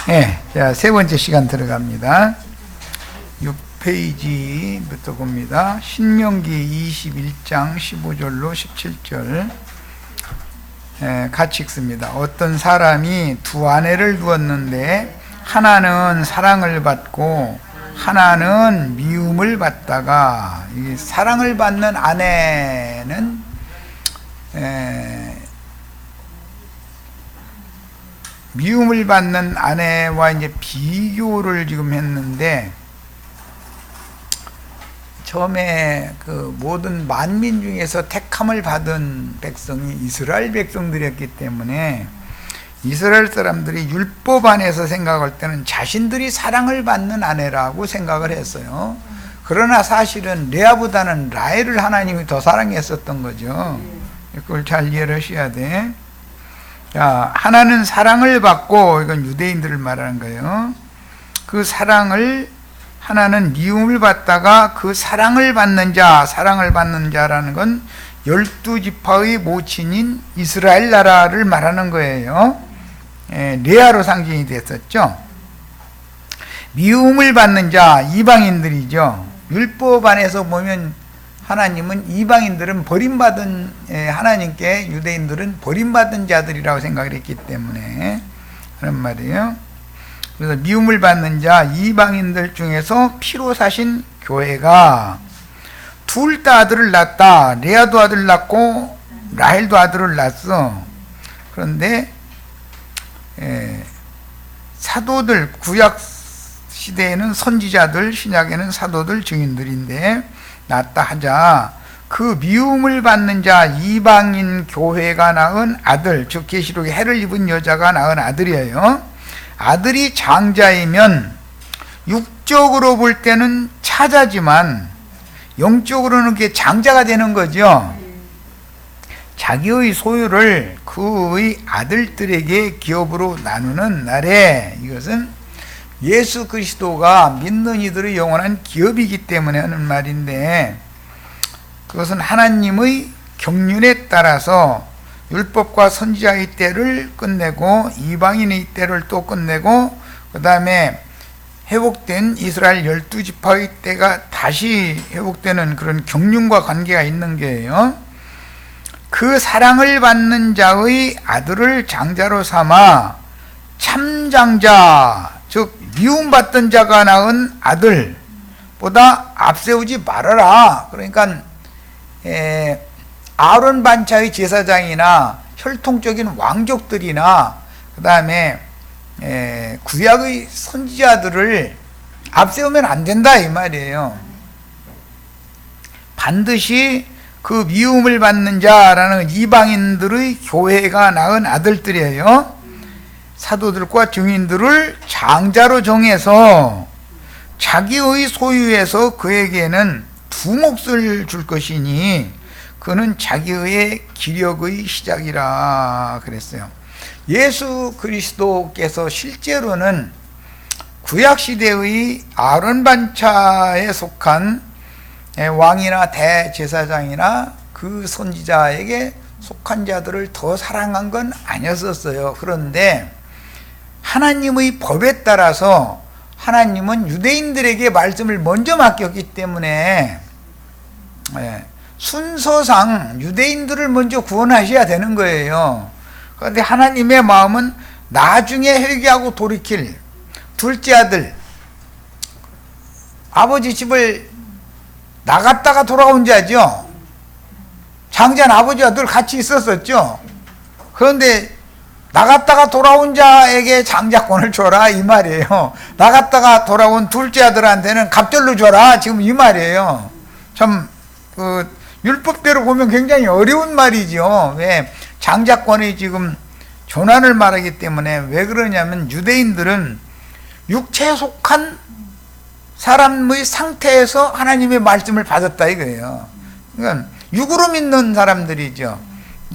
네, 자, 세 번째 시간 들어갑니다. 6페이지부터 봅니다. 신명기 21장 15절로 17절. 같이 읽습니다. 어떤 사람이 두 아내를 두었는데 하나는 사랑을 받고 하나는 미움을 받다가, 이 사랑을 받는 아내는 미움을 받는 아내와 이제 비교를 지금 했는데, 처음에 그 모든 만민 중에서 택함을 받은 백성이 이스라엘 백성들이었기 때문에 이스라엘 사람들이 율법 안에서 생각할 때는 자신들이 사랑을 받는 아내라고 생각을 했어요. 그러나 사실은 레아보다는 라헬을 하나님이 더 사랑했었던 거죠. 그걸 잘 이해를 하셔야 돼. 자, 하나는 사랑을 받고, 이건 유대인들을 말하는 거예요. 그 사랑을, 하나는 미움을 받다가 그 사랑을 받는 자라는 건 12지파의 모친인 이스라엘 나라를 말하는 거예요. 레아로 상징이 됐었죠. 미움을 받는 자, 이방인들이죠. 율법 안에서 보면 하나님은 이방인들은 버림받은, 하나님께 유대인들은 버림받은 자들이라고 생각을 했기 때문에 그런 말이에요. 그래서 미움을 받는 자, 이방인들 중에서 피로 사신 교회가 둘 다 아들을 낳았다. 레아도 아들 낳고 라헬도 아들을 낳았어. 그런데 사도들, 구약 시대에는 선지자들, 신약에는 사도들, 증인들인데 낳았다 하자, 그 미움을 받는 자, 이방인 교회가 낳은 아들, 즉 계시록에 해를 입은 여자가 낳은 아들이에요. 아들이 장자이면 육적으로 볼 때는 차자지만 영적으로는 그게 장자가 되는 거죠. 자기의 소유를 그의 아들들에게 기업으로 나누는 날에, 이것은 예수 그리스도가 믿는 이들의 영원한 기업이기 때문에 하는 말인데, 그것은 하나님의 경륜에 따라서 율법과 선지자의 때를 끝내고 이방인의 때를 또 끝내고, 그 다음에 회복된 이스라엘 12지파의 때가 다시 회복되는 그런 경륜과 관계가 있는 거예요. 그 사랑을 받는 자의 아들을 장자로 삼아 참장자, 즉 미움받던 자가 낳은 아들보다 앞세우지 말아라. 그러니까 아론 반차의 제사장이나 혈통적인 왕족들이나 그 다음에 구약의 선지자들을 앞세우면 안 된다, 이 말이에요. 반드시 그 미움을 받는 자라는 이방인들의 교회가 낳은 아들들이에요. 사도들과 증인들을 장자로 정해서 자기의 소유에서 그에게는 두 몫을 줄 것이니 그는 자기의 기력의 시작이라 그랬어요. 예수 그리스도께서 실제로는 구약시대의 아론 반차에 속한 왕이나 대제사장이나 그 선지자에게 속한 자들을 더 사랑한 건 아니었었어요. 그런데 하나님의 법에 따라서 하나님은 유대인들에게 말씀을 먼저 맡겼기 때문에 순서상 유대인들을 먼저 구원하셔야 되는 거예요. 그런데 하나님의 마음은 나중에 회개하고 돌이킬 둘째 아들, 아버지 집을 나갔다가 돌아온 자죠. 장자는 아버지와 늘 같이 있었었죠. 그런데 나갔다가 돌아온 자에게 장자권을 줘라, 이 말이에요. 나갔다가 돌아온 둘째 아들한테는 갑절로 줘라, 지금 이 말이에요. 참 율법대로 보면 굉장히 어려운 말이죠. 왜? 장자권이 지금 전환을 말하기 때문에. 왜 그러냐면 유대인들은 육체에 속한 사람의 상태에서 하나님의 말씀을 받았다, 이거예요. 그러니까 육으로 믿는 사람들이죠.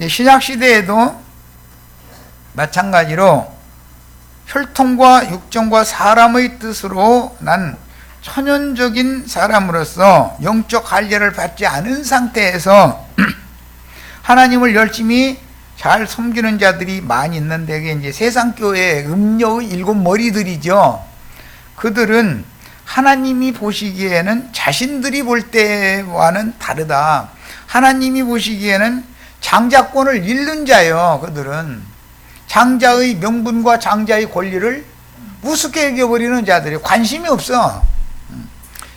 신약 시대에도 마찬가지로 혈통과 육정과 사람의 뜻으로 난 천연적인 사람으로서 영적 할례를 받지 않은 상태에서 하나님을 열심히 잘 섬기는 자들이 많이 있는데, 그게 이제 세상교회 음녀의 7머리들이죠. 그들은 하나님이 보시기에는 자신들이 볼 때와는 다르다. 하나님이 보시기에는 장자권을 잃는 자예요. 그들은 장자의 명분과 장자의 권리를 우습게 여겨버리는 자들이 관심이 없어.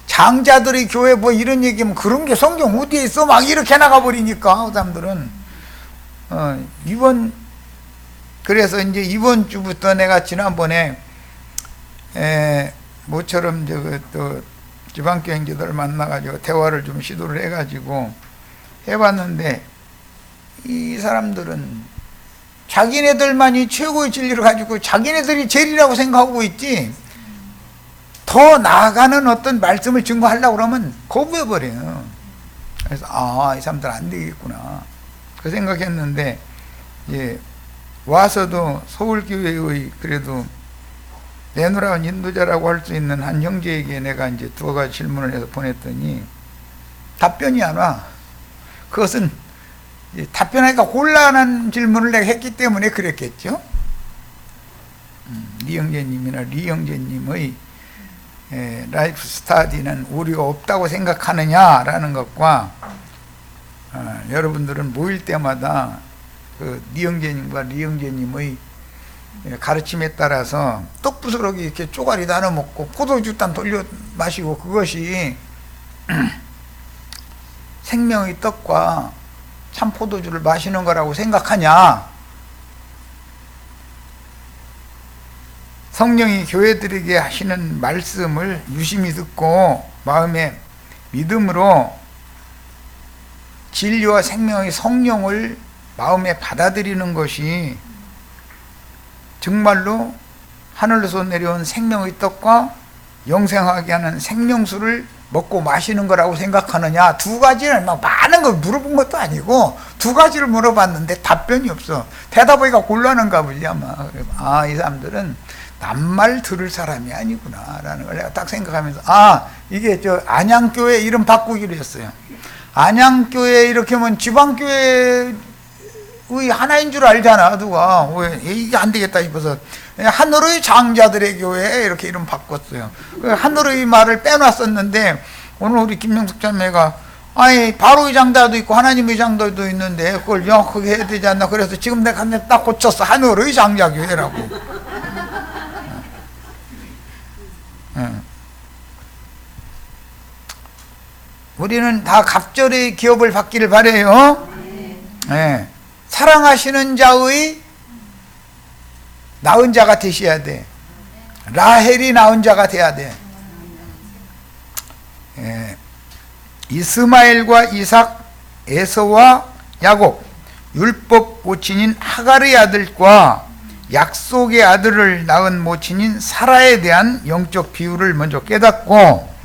장자들의 교회 뭐 이런 얘기하면 그런 게 성경 어디에 있어? 막 이렇게 나가버리니까 그 사람들은. 그래서 이제 이번 주부터 내가 지난번에 모처럼 또 지방교회 형제들을 만나가지고 대화를 좀 시도를 해가지고 해봤는데, 이 사람들은 자기네들만이 최고의 진리를 가지고 자기네들이 제일이라고 생각하고 있지, 더 나아가는 어떤 말씀을 증거하려고 그러면 거부해버려요. 그래서 이 사람들 안 되겠구나 그 생각했는데, 와서도 서울교회의 그래도 내노라운 인도자라고 할 수 있는 한 형제에게 내가 이제 2가지 질문을 해서 보냈더니 답변이 안 와. 그것은 답변하기가 곤란한 질문을 내가 했기 때문에 그랬겠죠. 리 형제님이나 리 형제님의 라이프 스타디는 우리가 없다고 생각하느냐라는 것과, 여러분들은 모일 때마다 그 리 형제님과 리 형제님의 가르침에 따라서 떡부스러기 이렇게 쪼가리 나눠 먹고 포도주 단 돌려 마시고 그것이 생명의 떡과 참 포도주를 마시는 거라고 생각하냐? 성령이 교회들에게 하시는 말씀을 유심히 듣고 마음에 믿음으로 진리와 생명의 성령을 마음에 받아들이는 것이 정말로 하늘에서 내려온 생명의 떡과 영생하게 하는 생명수를 먹고 마시는 거라고 생각하느냐? 2가지를 막 많은 걸 물어본 것도 아니고 2가지를 물어봤는데 답변이 없어. 대답하기가 곤란한가 보지 아마. 이 사람들은 남말 들을 사람이 아니구나 라는 걸 내가 딱 생각하면서, 이게 안양교회 이름 바꾸기로 했어요. 안양교회 이렇게 하면 지방교회의 하나인 줄 알잖아. 누가 이게 안 되겠다 싶어서 하늘의 장자들의 교회 이렇게 이름 바꿨어요. 하늘의 말을 빼놨었는데, 오늘 우리 김명숙 자매가 바로의 장자도 있고 하나님의 장자도 있는데 그걸 명확하게 해야 되지 않나. 그래서 지금 내가 딱 고쳤어. 하늘의 장자교회라고. 우리는 다 갑절의 기업을 받기를 바라요. 사랑하시는 자의 낳은 자가 되셔야 돼. 라헬이 낳은 자가 돼야 돼. 이스마엘과 이삭, 에서와 야곱, 율법 모친인 하갈의 아들과 약속의 아들을 낳은 모친인 사라에 대한 영적 비유를 먼저 깨닫고,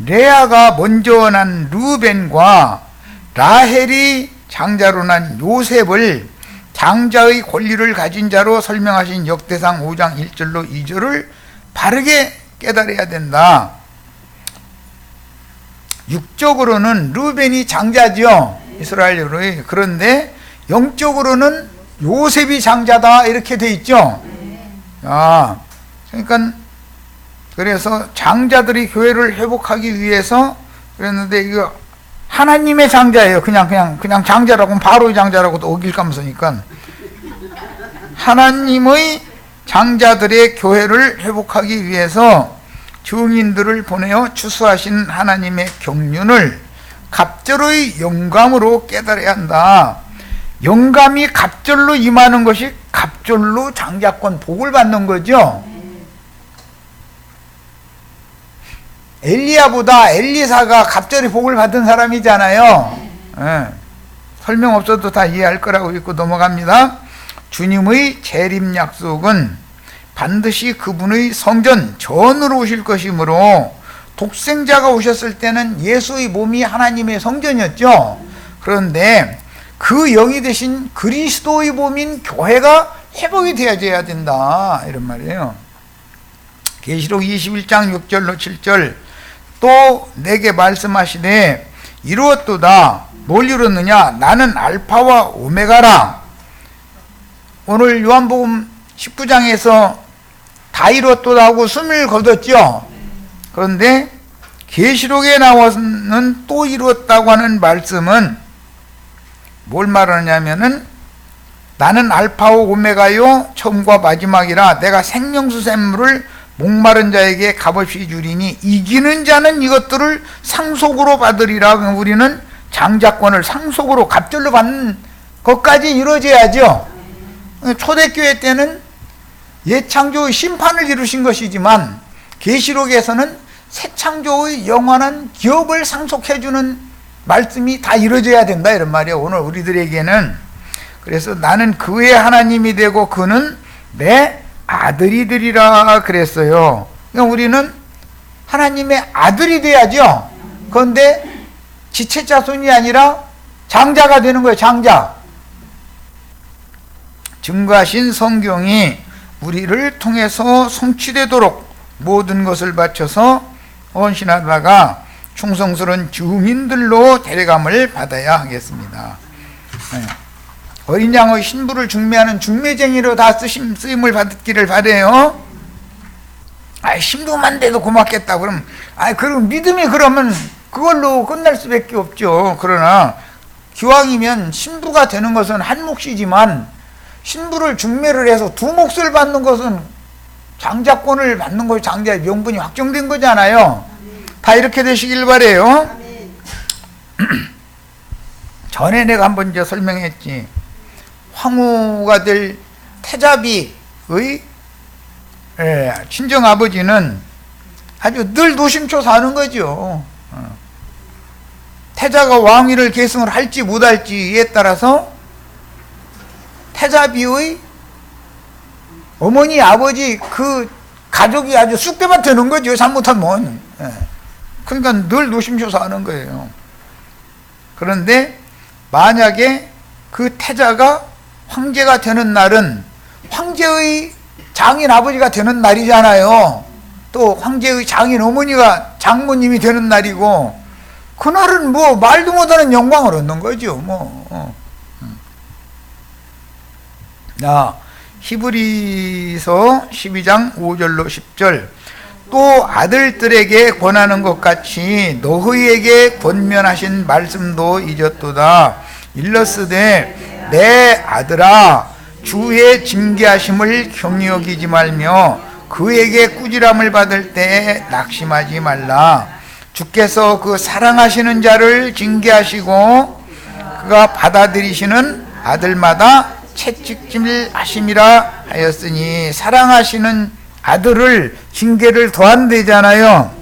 레아가 먼저 난 루벤과 라헬이 장자로 난 요셉을 장자의 권리를 가진 자로 설명하신 역대상 5장 1절로 2절을 바르게 깨달아야 된다. 육적으로는 루벤이 장자죠, 이스라엘의. 그런데 영적으로는 요셉이 장자다 이렇게 돼 있죠. 그러니까 그래서 장자들이 교회를 회복하기 위해서 그랬는데, 이거 하나님의 장자예요. 그냥 장자라고 하면 바로의 장자라고도 어길감서니까 하나님의 장자들의 교회를 회복하기 위해서 증인들을 보내어 추수하신 하나님의 경륜을 갑절의 영감으로 깨달아야 한다. 영감이 갑절로 임하는 것이 갑절로 장자권 복을 받는 거죠. 엘리야보다 엘리사가 갑절의 복을 받은 사람이잖아요. 설명 없어도 다 이해할 거라고 믿고 넘어갑니다. 주님의 재림 약속은 반드시 그분의 성전 전으로 오실 것이므로, 독생자가 오셨을 때는 예수의 몸이 하나님의 성전이었죠. 그런데 그 영이 되신 그리스도의 몸인 교회가 회복이 되어야 된다 이런 말이에요. 계시록 21장 6절로 7절, 또 내게 말씀하시되 이루었도다. 뭘 이뤘느냐? 나는 알파와 오메가라. 오늘 요한복음 19장에서 다 이뤘도다 하고 숨을 거뒀죠. 그런데 계시록에 나와서는 또 이루었다고 하는 말씀은 뭘 말하냐면은 나는 알파오 오메가요 처음과 마지막이라 내가 생명수 샘물을 목마른 자에게 값없이 주리니 이기는 자는 이것들을 상속으로 받으리라. 우리는 장자권을 상속으로 갑절로 받는 것까지 이루어져야죠. 초대교회 때는 예창조의 심판을 이루신 것이지만 계시록에서는 새창조의 영원한 기업을 상속해주는 말씀이 다 이루어져야 된다 이런 말이에요. 오늘 우리들에게는. 그래서 나는 그의 하나님이 되고 그는 내 아들이 되리라 그랬어요. 그러니까 우리는 하나님의 아들이 돼야죠. 그런데 지체자손이 아니라 장자가 되는 거예요. 장자. 증거하신 성경이 우리를 통해서 성취되도록 모든 것을 바쳐서 헌신하다가 충성스러운 주민들로 데려감을 받아야 하겠습니다. 어린 양의 신부를 중매하는 중매쟁이로 다 쓰임을 받기를 바래요. 신부만 돼도 고맙겠다. 그럼 믿음이 그러면 그걸로 끝날 수밖에 없죠. 그러나 기왕이면 신부가 되는 것은 한 몫이지만 신부를 중매를 해서 두 몫을 받는 것은 장자권을 받는 것이 장자의 명분이 확정된 거잖아요. 다 이렇게 되시길 바래요. 전에 내가 한번 이제 설명했지. 황후가 될 태자비의 친정아버지는 아주 늘 노심초 사는 거죠. 태자가 왕위를 계승을 할지 못할지에 따라서 태자비의 어머니, 아버지 그 가족이 아주 쑥대밭 되는 거죠. 잘못하면. 그러니까 늘 노심초 사는 거예요. 그런데 만약에 그 태자가 황제가 되는 날은 황제의 장인 아버지가 되는 날이잖아요. 또 황제의 장인 어머니가 장모님이 되는 날이고 그날은 뭐 말도 못하는 영광을 얻는 거죠. 히브리서 12장 5절로 10절 또 아들들에게 권하는 것 같이 너희에게 권면하신 말씀도 잊었도다. 일러스되 내 아들아 주의 징계하심을 경히 여기지 말며 그에게 꾸지람을 받을 때 낙심하지 말라. 주께서 그 사랑하시는 자를 징계하시고 그가 받아들이시는 아들마다 채찍질 하심이라 하였으니 사랑하시는 아들을 징계를 더한대잖아요.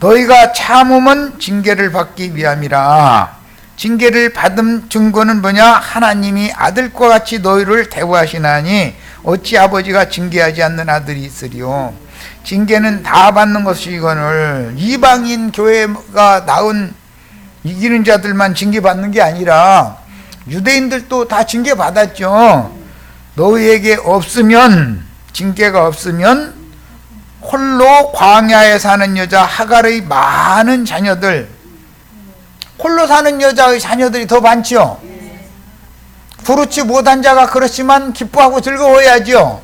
너희가 참음은 징계를 받기 위함이라. 징계를 받은 증거는 뭐냐? 하나님이 아들과 같이 너희를 대우하시나니 어찌 아버지가 징계하지 않는 아들이 있으리요. 징계는 다 받는 것이거늘 이방인 교회가 낳은 이기는 자들만 징계받는 게 아니라 유대인들도 다 징계받았죠. 너희에게 없으면, 징계가 없으면 홀로 광야에 사는 여자 하갈의 많은 자녀들, 홀로 사는 여자의 자녀들이 더 많죠. 부르지 못한 자가 그렇지만 기뻐하고 즐거워야죠.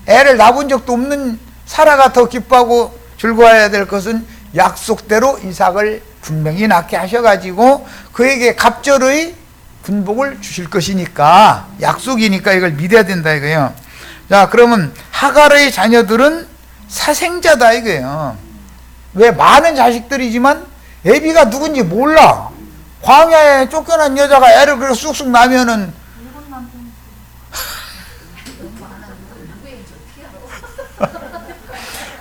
애를 낳은 적도 없는 사라가 더 기뻐하고 즐거워야 될 것은 약속대로 이삭을 분명히 낳게 하셔가지고 그에게 갑절의 군복을 주실 것이니까, 약속이니까 이걸 믿어야 된다 이거예요. 자, 그러면 하갈의 자녀들은 사생자다 이거예요. 왜? 많은 자식들이지만 애비가 누군지 몰라. 광야에 쫓겨난 여자가 애를 그렇게 쑥쑥 낳으면은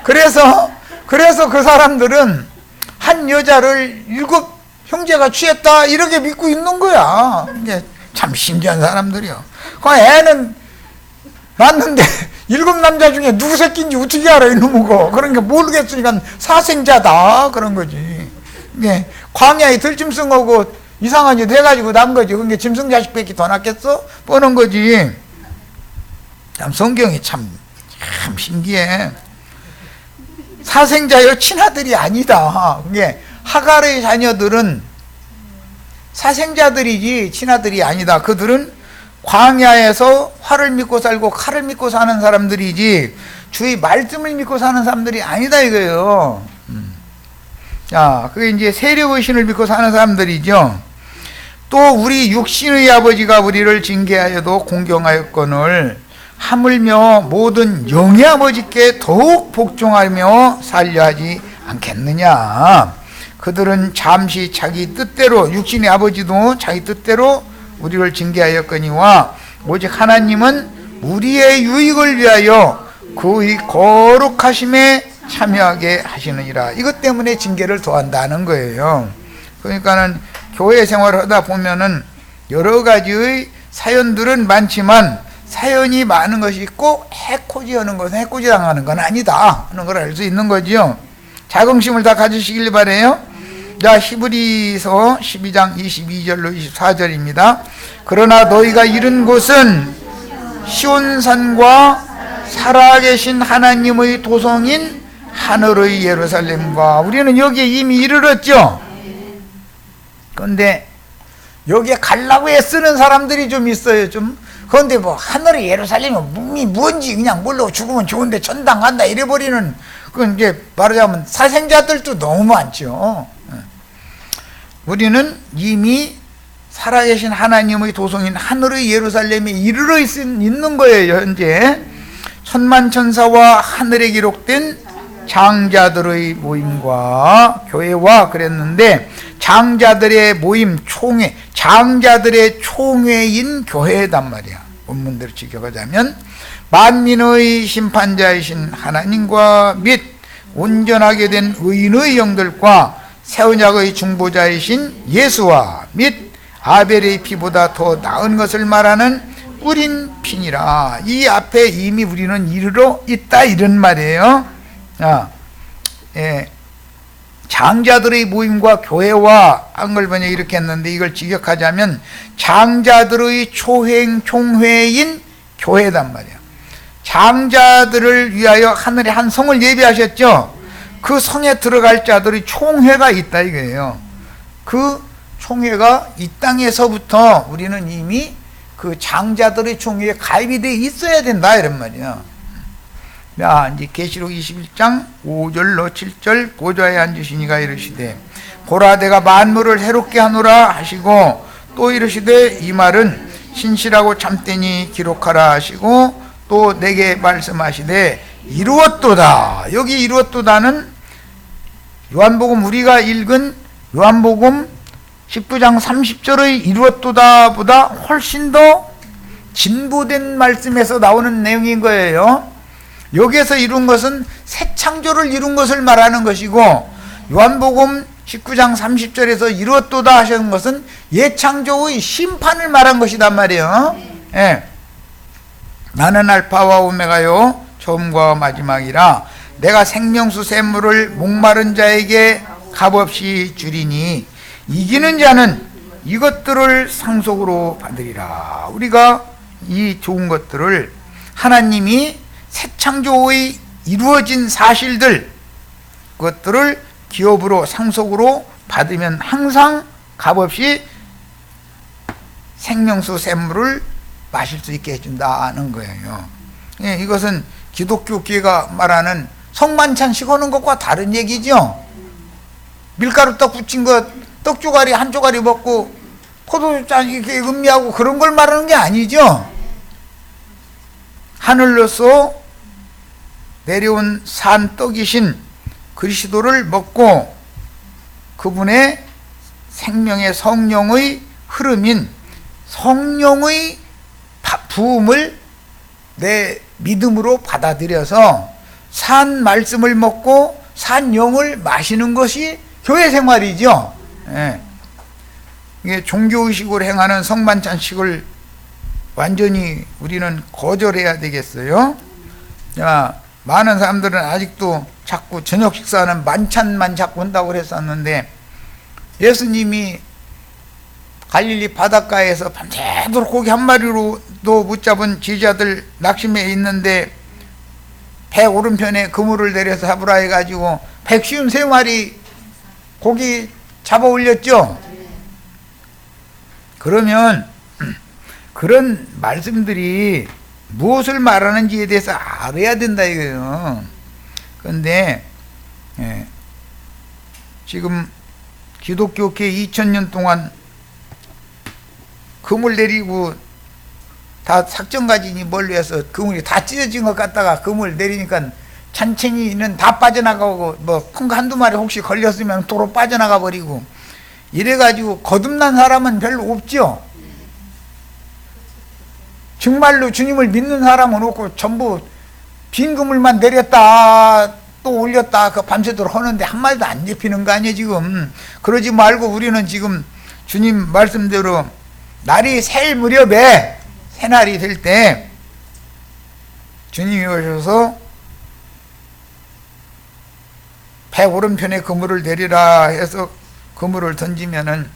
그래서 그 사람들은 한 여자를 7 형제가 취했다 이렇게 믿고 있는 거야. 이게 참 신기한 사람들이요. 그 애는 낳는데 7 남자 중에 누구 새끼인지 어떻게 알아 이놈의 거. 그러니까 모르겠으니까 사생자다 그런 거지. 이게 광야에 들짐승하고 이상한 짓 해가지고 난 거지. 그게 짐승 자식밖에 더 낫겠어? 뻔한 거지. 참 성경이 참 신기해. 사생자여 친아들이 아니다. 그게 하갈의 자녀들은 사생자들이지 친아들이 아니다. 그들은 광야에서 활을 믿고 살고 칼을 믿고 사는 사람들이지 주의 말씀을 믿고 사는 사람들이 아니다 이거예요. 자, 그게 이제 세력의 신을 믿고 사는 사람들이죠. 또 우리 육신의 아버지가 우리를 징계하여도 공경하였거늘 하물며 모든 영의 아버지께 더욱 복종하며 살려 하지 않겠느냐. 그들은 잠시 자기 뜻대로, 육신의 아버지도 자기 뜻대로 우리를 징계하였거니와 오직 하나님은 우리의 유익을 위하여 그의 거룩하심에 참여하게 하시느니라. 이것 때문에 징계를 더한다는 거예요. 그러니까는 교회 생활을 하다 보면은 여러 가지의 사연들은 많지만 사연이 많은 것이 꼭 해코지 하는 것은 해코지 당하는 건 아니다 하는 걸 알 수 있는 거지요. 자긍심을 다 가지시길 바라요. 자, 히브리서 12장 22절로 24절입니다. 그러나 너희가 이른 곳은 시온산과 살아계신 하나님의 도성인 하늘의 예루살렘과, 우리는 여기에 이미 이르렀죠. 그런데 여기에 가려고 애쓰는 사람들이 좀 있어요. 좀 그런데 뭐 하늘의 예루살렘이 뭔지 그냥 모르고 죽으면 좋은데 천당 간다 이래버리는, 그건 이제 말하자면 사생자들도 너무 많죠. 우리는 이미 살아계신 하나님의 도성인 하늘의 예루살렘에 이르러 있는 거예요. 현재 천만천사와 하늘에 기록된 장자들의 모임과 교회와 그랬는데, 장자들의 모임 총회, 장자들의 총회인 교회단 말이야. 본문대로 지켜가자면 만민의 심판자이신 하나님과 및 온전하게 된 의인의 영들과 새 언약의 중보자이신 예수와 및 아벨의 피보다 더 나은 것을 말하는 뿌린 피니라. 이 앞에 이미 우리는 이르러 있다 이런 말이에요. 장자들의 모임과 교회와 한글 번역 이렇게 했는데, 이걸 직역하자면 장자들의 총회인 교회단 말이에요. 장자들을 위하여 하늘에 한 성을 예비하셨죠. 그 성에 들어갈 자들의 총회가 있다 이거예요. 그 총회가 이 땅에서부터 우리는 이미 그 장자들의 총회에 가입이 돼 있어야 된다 이런 말이야. 자, 이제 계시록 21장 5절로 7절, 보좌에 앉으시니가 이르시되 보라 내가 만물을 해롭게 하노라 하시고, 또 이르시되 이 말은 신실하고 참되니 기록하라 하시고, 또 내게 말씀하시되 이루었도다. 여기 이루었도다는 요한복음, 우리가 읽은 요한복음 19장 30절의 이루었도다 보다 훨씬 더 진보된 말씀에서 나오는 내용인 거예요. 여기에서 이룬 것은 새 창조를 이룬 것을 말하는 것이고, 요한복음 19장 30절에서 이루었도다 하시는 것은 옛 창조의 심판을 말한 것이단 말이에요. 예. 나는 알파와 오메가요 처음과 마지막이라 내가 생명수 샘물을 목마른 자에게 값없이 주리니 이기는 자는 이것들을 상속으로 받으리라. 우리가 이 좋은 것들을, 하나님이 새 창조의 이루어진 사실들, 그것들을 기업으로 상속으로 받으면 항상 값없이 생명수 샘물을 마실 수 있게 해준다는 거예요. 예, 이것은 기독교 교회가 말하는 성만찬 식어는 것과 다른 얘기죠. 밀가루 떡 붙인 것, 떡 조가리 한 조가리 먹고 포도주잔 이렇게 음미하고 그런 걸 말하는 게 아니죠. 하늘로서 내려온 산 떡이신 그리스도를 먹고 그분의 생명의 성령의 흐름인 성령의 부음을 내 믿음으로 받아들여서 산 말씀을 먹고 산 영을 마시는 것이 교회 생활이죠. 예. 이게 종교의식으로 행하는 성만찬식을 완전히 우리는 거절해야 되겠어요. 자, 많은 사람들은 아직도 자꾸 저녁 식사는 만찬만 자꾸 한다고 그랬었는데, 예수님이 갈릴리 바닷가에서 밤새도록 고기 한 마리로도 못 잡은 제자들 낙심해 있는데 배 오른편에 그물을 내려서 잡으라 해가지고 153마리 고기 잡아 올렸죠. 그러면 그런 말씀들이 무엇을 말하는지에 대해서 알아야 된다 이거예요. 그런데 지금 기독교계 2000년 동안 그물 내리고 다 작정가진이 뭘로 해서 그물이 다 찢어진 것 같다가 그물 내리니까 잔챙이는 다 빠져나가고 뭐 큰 거 한두 마리 혹시 걸렸으면 도로 빠져나가 버리고 이래가지고 거듭난 사람은 별로 없죠. 정말로 주님을 믿는 사람은 없고 전부 빈 그물만 내렸다 또 올렸다 그 밤새도록 하는데 한 마리도 안 잡히는 거 아니에요 지금. 그러지 말고 우리는 지금 주님 말씀대로 날이 셀 무렵에 새날이 될 때 주님이 오셔서 배 오른편에 그물을 내리라 해서 그물을 던지면은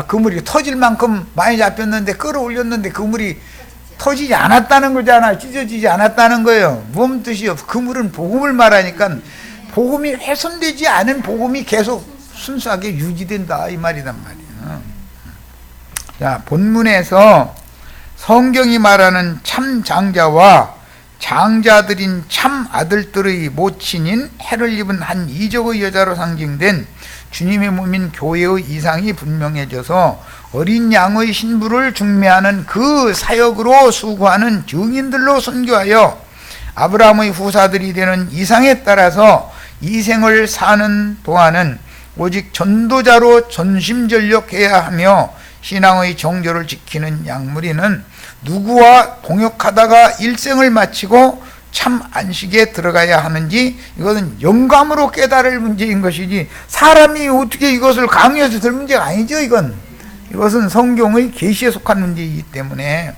그물이 터질 만큼 많이 잡혔는데 끌어올렸는데 그물이 터지지 않았다는 거잖아요. 찢어지지 않았다는 거예요. 뭔 뜻이요? 그물은 복음을 말하니까 복음이 훼손되지 않은 복음이 계속 순수하게 유지된다 이 말이란 말이에요. 자, 본문에서 성경이 말하는 참 장자와 장자들인 참 아들들의 모친인 해를 입은 한 이적의 여자로 상징된 주님의 몸인 교회의 이상이 분명해져서 어린 양의 신부를 중매하는 그 사역으로 수고하는 증인들로 선교하여 아브라함의 후사들이 되는 이상에 따라서 이 생을 사는 동안은 오직 전도자로 전심전력해야 하며 신앙의 정조를 지키는 양무리는 누구와 동역하다가 일생을 마치고 참 안식에 들어가야 하는지 이것은 영감으로 깨달을 문제인 것이지 사람이 어떻게 이것을 강요해서 들 문제가 아니죠. 이것은 성경의 계시에 속한 문제이기 때문에.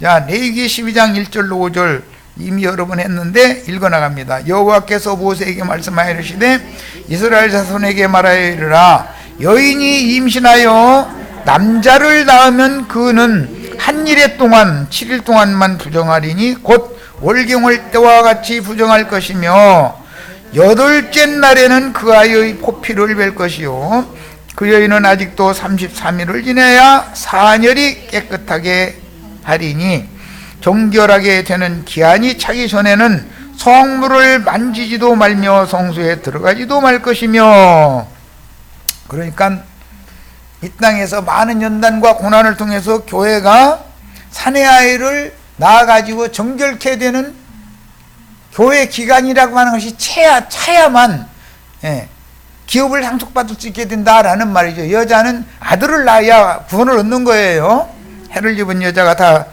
자, 레위기 12장 1절로 5절 이미 여러 번 했는데 읽어나갑니다. 여호와께서 모세에게 말씀하여 이르시되 이스라엘 자손에게 말하여 이르라. 여인이 임신하여 남자를 낳으면 그는 한 일해 동안 7일 동안만 부정하리니 곧 월경을 때와 같이 부정할 것이며 여덟째 날에는 그 아이의 포피를 뵐 것이요 그 여인은 아직도 33일을 지내야 사녀리 깨끗하게 하리니 정결하게 되는 기한이 차기 전에는 성물을 만지지도 말며 성소에 들어가지도 말 것이며. 그러니까 이 땅에서 많은 연단과 고난을 통해서 교회가 사내 아이를 낳아가지고 정결케 되는 교회 기간이라고 하는 것이 차야만 기업을 상속받을 수 있게 된다라는 말이죠. 여자는 아들을 낳아야 구원을 얻는 거예요. 해를 입은 여자가 다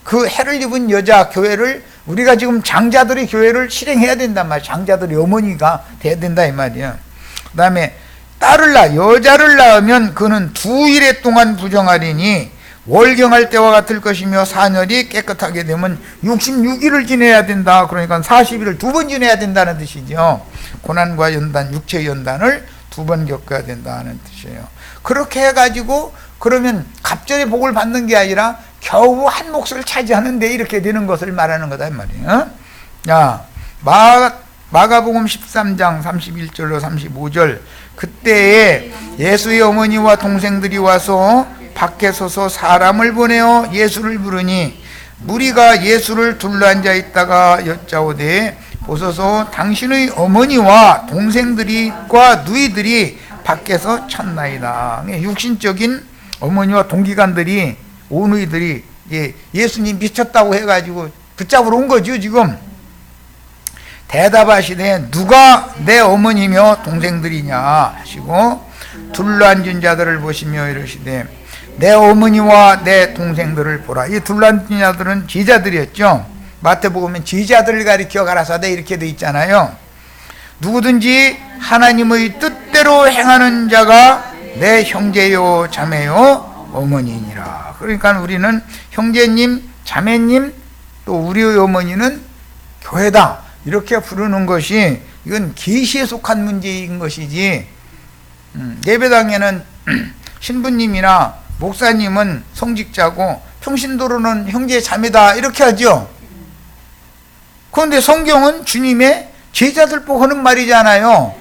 그 해를 입은 여자 교회를 우리가 지금 장자들의 교회를 실행해야 된단 말이에요. 장자들의 어머니가 돼야 된다 이 말이에요. 그 다음에 여자를 낳으면 그는 2일에 동안 부정하리니 월경할 때와 같을 것이며 사녀리 깨끗하게 되면 66일을 지내야 된다. 그러니까 40일을 2번 지내야 된다는 뜻이죠. 고난과 연단, 육체의 연단을 2번 겪어야 된다는 뜻이에요. 그렇게 해가지고 그러면 갑절의 복을 받는 게 아니라 겨우 한 몫을 차지하는데 이렇게 되는 것을 말하는 거다 이 말이에요. 자, 마가복음 13장 31절로 35절 그때에 예수의 어머니와 동생들이 와서 밖에 서서 사람을 보내어 예수를 부르니 무리가 예수를 둘러앉아 있다가 여짜오되 보소서 당신의 어머니와 동생들과 누이들이 밖에서 찾나이다. 육신적인 어머니와 동기간들이 오누이들이 예수님 미쳤다고 해가지고 붙잡으러 온 거죠 지금. 대답하시되 누가 내 어머니며 동생들이냐 하시고 둘러앉은 자들을 보시며 이르시되 내 어머니와 내 동생들을 보라. 이 둘러앉은 자들은 제자들이었죠. 마태복음은 제자들을 가리켜 가라사대 이렇게 돼 있잖아요. 누구든지 하나님의 뜻대로 행하는 자가 내 형제요 자매요 어머니니라. 그러니까 우리는 형제님 자매님 또 우리의 어머니는 교회다 이렇게 부르는 것이 이건 계시에 속한 문제인 것이지 예배당에는 신부님이나 목사님은 성직자고 평신도로는 형제 자매다 이렇게 하죠. 그런데 성경은 주님의 제자들 보고 하는 말이잖아요.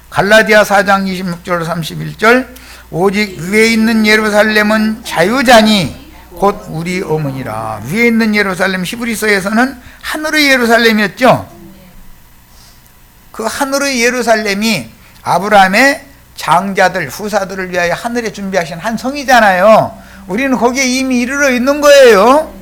갈라디아 4장 26절 31절 오직 위에 있는 예루살렘은 자유자니 곧 우리 어머니라. 위에 있는 예루살렘, 히브리서에서는 하늘의 예루살렘이었죠. 그 하늘의 예루살렘이 아브라함의 장자들, 후사들을 위하여 하늘에 준비하신 한 성이잖아요. 우리는 거기에 이미 이르러 있는 거예요.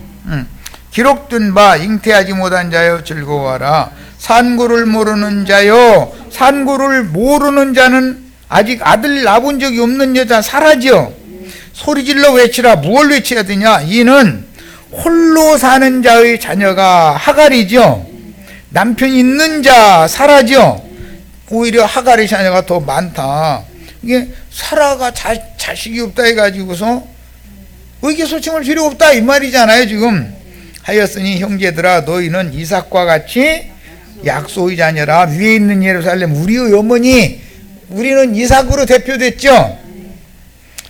기록된 바 잉태하지 못한 자여 즐거워하라. 산고를 모르는 자여, 산고를 모르는 자는 아직 아들 낳아본 적이 없는 여자 사라지요. 소리질러 외치라. 무엇을 외쳐야 되냐? 이는 홀로 사는 자의 자녀가 하갈이죠. 남편 있는 자 사라지요. 오히려 하갈의 자녀가 더 많다. 이게 사라가 자식이 없다 해가지고서 의기소침할 필요 없다 이 말이잖아요. 지금 하였으니 형제들아 너희는 이삭과 같이 약속의 자녀라. 위에 있는 예루살렘 우리의 어머니, 우리는 이삭으로 대표됐죠.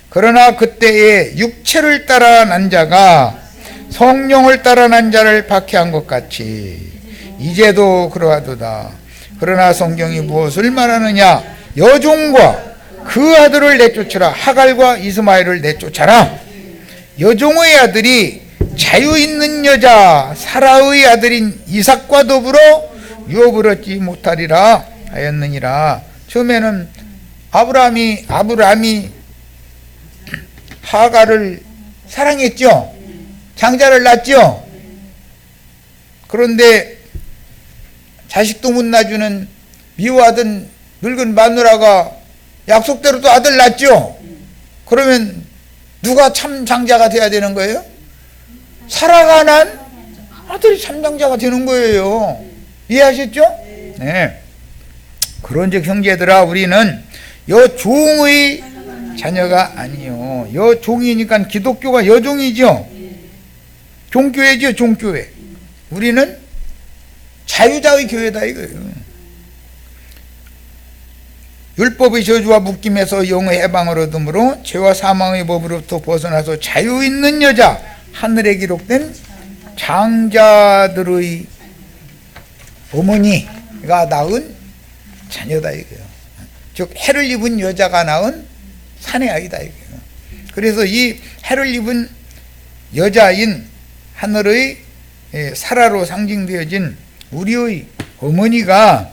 그러나 그때에 육체를 따라 난 자가 성령을 따라 난 자를 박해한 것 같이 이제도 그러하도다. 그러나 성경이 무엇을 말하느냐? 여종과 그 아들을 내쫓으라. 하갈과 이스마엘을 내쫓아라. 여종의 아들이 자유 있는 여자 사라의 아들인 이삭과 더불어 유업을 얻지 못하리라 하였느니라. 처음에는 아브라함이 하갈을 사랑했죠. 장자를 낳았죠. 그런데 자식도 못 낳아주는 미워하던 늙은 마누라가 약속대로 또 아들 낳았죠. 그러면 누가 참 장자가 돼야 되는 거예요? 사라가 난 아들이 참 장자가 되는 거예요. 이해하셨죠? 네. 그런즉 형제들아 우리는 여종의 자녀가 아니요. 여종이니까 기독교가 여종이죠. 종교회죠. 종교회. 우리는 자유자의 교회다 이거예요. 율법의 저주와 묶임에서 영의 해방을 얻음으로 죄와 사망의 법으로부터 벗어나서 자유 있는 여자, 하늘에 기록된 장자들의 어머니가 낳은 자녀다 이거예요. 즉 해를 입은 여자가 낳은 사내아이다 이거예요. 그래서 이 해를 입은 여자인 하늘의 사라로 상징되어진 우리의 어머니가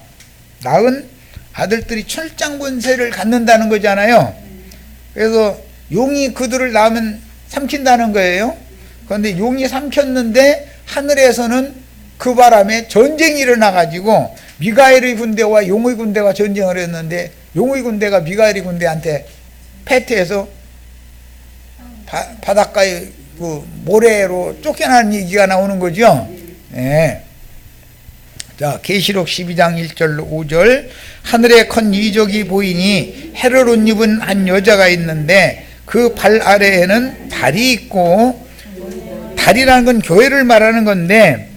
낳은 아들들이 철장 권세를 갖는다는 거잖아요. 그래서 용이 그들을 낳으면 삼킨다는 거예요. 그런데 용이 삼켰는데 하늘에서는 그 바람에 전쟁이 일어나가지고 미가엘의 군대와 용의 군대가 전쟁을 했는데 용의 군대가 미가엘의 군대한테 패퇴해서 바닷가에 그 모래로 쫓겨나는 얘기가 나오는 거죠. 네. 자, 계시록 12장 1절로 5절. 하늘에 큰 이적이 보이니 해를 옷 입은 한 여자가 있는데 그 발 아래에는 달이 있고, 달이라는 건 교회를 말하는 건데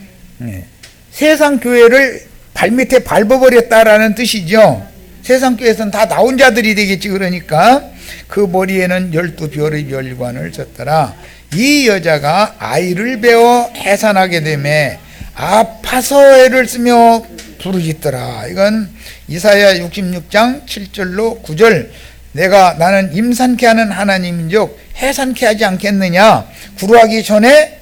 세상 교회를 발밑에 밟아버렸다라는 뜻이죠. 세상 교회에서는 다 나온 자들이 되겠지. 그러니까 그 머리에는 12별의 별관을 쳤더라. 이 여자가 아이를 베어 해산하게 되매 아파서 애를 쓰며 부르짖더라. 이건 이사야 66장 7절로 9절. 나는 임산케 하는 하나님인즉 해산케 하지 않겠느냐. 구루하기 전에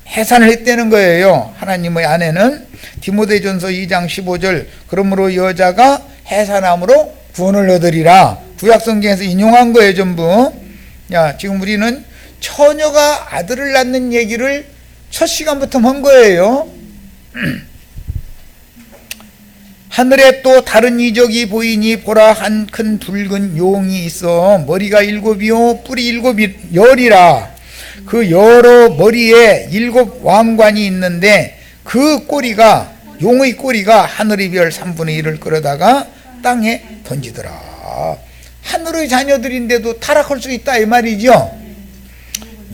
해산을 했다는 거예요. 하나님의 아내는. 디모데전서 2장 15절. 그러므로 여자가 해산함으로 구원을 얻으리라. 구약성경에서 인용한 거예요 전부. 야, 지금 우리는 처녀가 아들을 낳는 얘기를 첫 시간부터 한 거예요. 하늘에 또 다른 이적이 보이니 보라 한 큰 붉은 용이 있어 머리가 7이요 뿔이 7열이라. 그 여러 머리에 7 왕관이 있는데 그 꼬리가 용의 꼬리가 하늘의 별 3분의 1을 끌어다가 땅에 던지더라. 하늘의 자녀들인데도 타락할 수 있다 이 말이죠.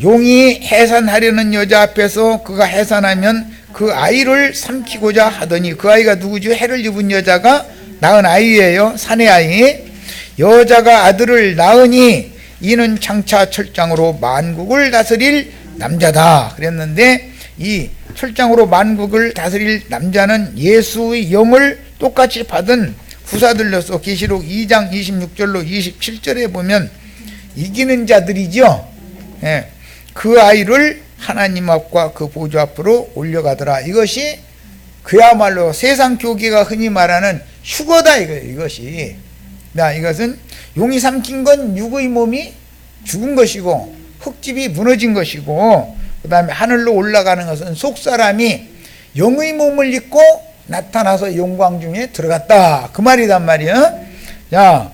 용이 해산하려는 여자 앞에서 그가 해산하면 그 아이를 삼키고자 하더니 그 아이가 누구죠? 해를 입은 여자가 낳은 아이예요. 사내아이. 여자가 아들을 낳으니 이는 장차 철장으로 만국을 다스릴 남자다 그랬는데 이 철장으로 만국을 다스릴 남자는 예수의 영을 똑같이 받은 후사들로서 계시록 2장 26절로 27절에 보면 이기는 자들이죠. 예. 그 아이를 하나님 앞과 그 보좌 앞으로 올려가더라. 이것이 그야말로 세상 교계가 흔히 말하는 휴거다 이것이. 이것은 용이 삼킨 건 육의 몸이 죽은 것이고 흙집이 무너진 것이고, 그 다음에 하늘로 올라가는 것은 속사람이 영의 몸을 입고 나타나서 영광 중에 들어갔다, 그 말이단 말이야. 자,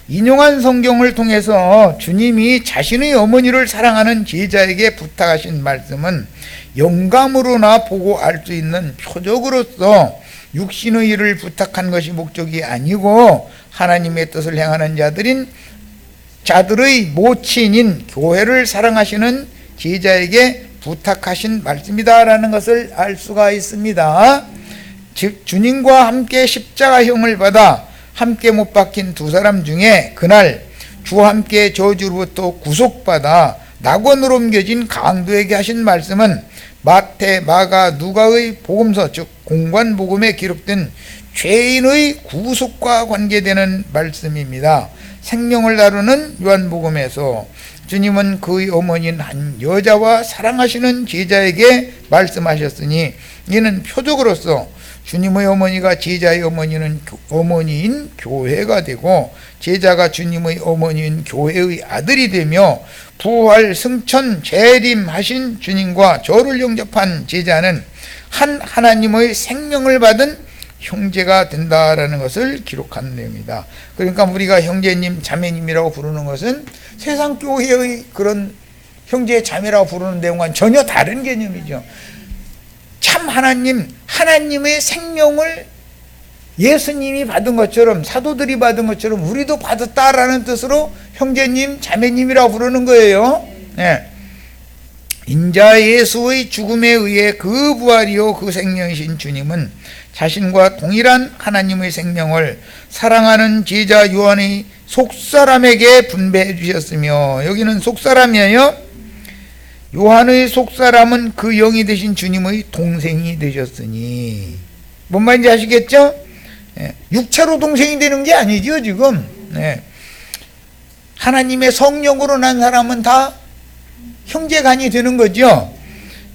인용한 성경을 통해서 주님이 자신의 어머니를 사랑하는 제자에게 부탁하신 말씀은 영감으로나 보고 알 수 있는 표적으로서 육신의 일을 부탁한 것이 목적이 아니고, 하나님의 뜻을 행하는 자들의 모친인 교회를 사랑하시는 제자에게 부탁하신 말씀이다라는 것을 알 수가 있습니다. 즉 주님과 함께 십자가형을 받아 함께 못 박힌 두 사람 중에 그날 주와 함께 저주로부터 구속받아 낙원으로 옮겨진 강도에게 하신 말씀은 마태, 마가, 누가의 복음서, 즉 공관복음에 기록된 죄인의 구속과 관계되는 말씀입니다. 생명을 다루는 요한복음에서 주님은 그의 어머니인 한 여자와 사랑하시는 제자에게 말씀하셨으니, 이는 표적으로서 주님의 어머니가 제자의 어머니인 교회가 되고, 제자가 주님의 어머니인 교회의 아들이 되며, 부활, 승천, 재림하신 주님과 저를 영접한 제자는 한 하나님의 생명을 받은 형제가 된다라는 것을 기록한 내용이다. 그러니까 우리가 형제님, 자매님이라고 부르는 것은 세상 교회의 그런 형제, 자매라고 부르는 내용과는 전혀 다른 개념이죠. 참 하나님의 생명을 예수님이 받은 것처럼, 사도들이 받은 것처럼 우리도 받았다라는 뜻으로 형제님, 자매님이라고 부르는 거예요. 네. 인자 예수의 죽음에 의해 그 부활이요 그 생명이신 주님은 자신과 동일한 하나님의 생명을 사랑하는 제자 요한의 속사람에게 분배해 주셨으며, 여기는 속사람이에요. 요한의 속사람은 그 영이 되신 주님의 동생이 되셨으니, 뭔 말인지 아시겠죠? 육체로 동생이 되는 게 아니죠 지금. 하나님의 성령으로 난 사람은 다 형제간이 되는 거죠.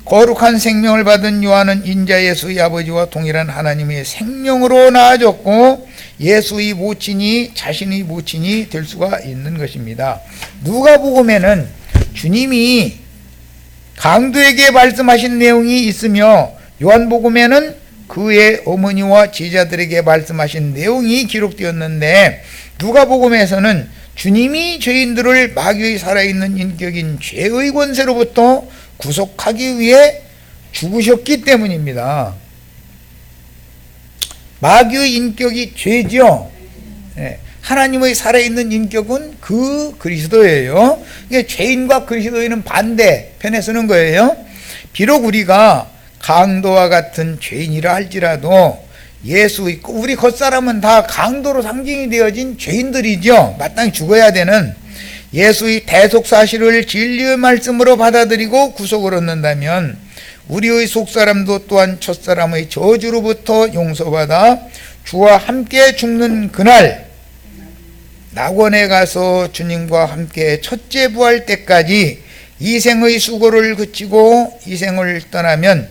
거룩한 생명을 받은 요한은 인자 예수의 아버지와 동일한 하나님의 생명으로 나아졌고, 예수의 모친이 자신의 모친이 될 수가 있는 것입니다. 누가복음에는 주님이 강도에게 말씀하신 내용이 있으며, 요한복음에는 그의 어머니와 제자들에게 말씀하신 내용이 기록되었는데, 누가복음에서는 주님이 죄인들을 마귀의 살아있는 인격인 죄의 권세로부터 구속하기 위해 죽으셨기 때문입니다. 마귀의 인격이 죄죠. 하나님의 살아있는 인격은 그 그리스도예요. 죄인과 그리스도인은 반대편에 서는 거예요. 비록 우리가 강도와 같은 죄인이라 할지라도 우리 겉사람은 다 강도로 상징이 되어진 죄인들이죠. 마땅히 죽어야 되는. 예수의 대속사실을 진리의 말씀으로 받아들이고 구속을 얻는다면 우리의 속사람도 또한 첫사람의 저주로부터 용서받아 주와 함께 죽는 그날 낙원에 가서 주님과 함께 첫째 부활 때까지 이 생의 수고를 그치고 이 생을 떠나면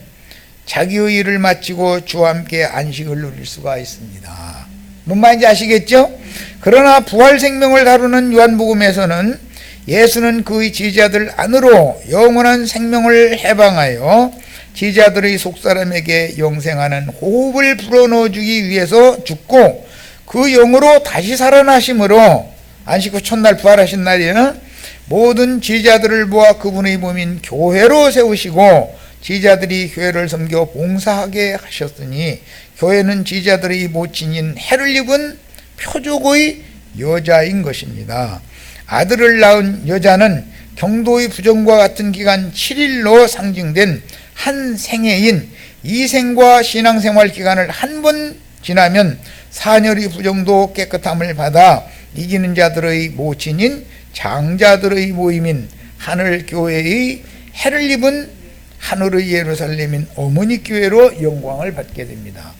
자기의 일을 마치고 주와 함께 안식을 누릴 수가 있습니다. 뭔 말인지 아시겠죠? 그러나 부활 생명을 다루는 요한복음에서는 예수는 그의 제자들 안으로 영원한 생명을 해방하여 제자들의 속사람에게 영생하는 호흡을 불어넣어주기 위해서 죽고 그 영으로 다시 살아나심으로 안식 후 첫날 부활하신 날에는 모든 제자들을 모아 그분의 몸인 교회로 세우시고 제자들이 교회를 섬겨 봉사하게 하셨으니 교회는 제자들의 모친인 해를 입은 표적의 여자인 것입니다. 아들을 낳은 여자는 경도의 부정과 같은 기간 7일로 상징된 한 생애인 이생과 신앙생활 기간을 한 번 지나면 사녀의 부정도 깨끗함을 받아 이기는 자들의 모친인 장자들의 모임인 하늘교회의 해를 입은 하늘의 예루살렘인 어머니 교회로 영광을 받게 됩니다.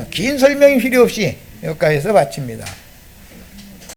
긴 설명이 필요 없이 여기까지서 마칩니다.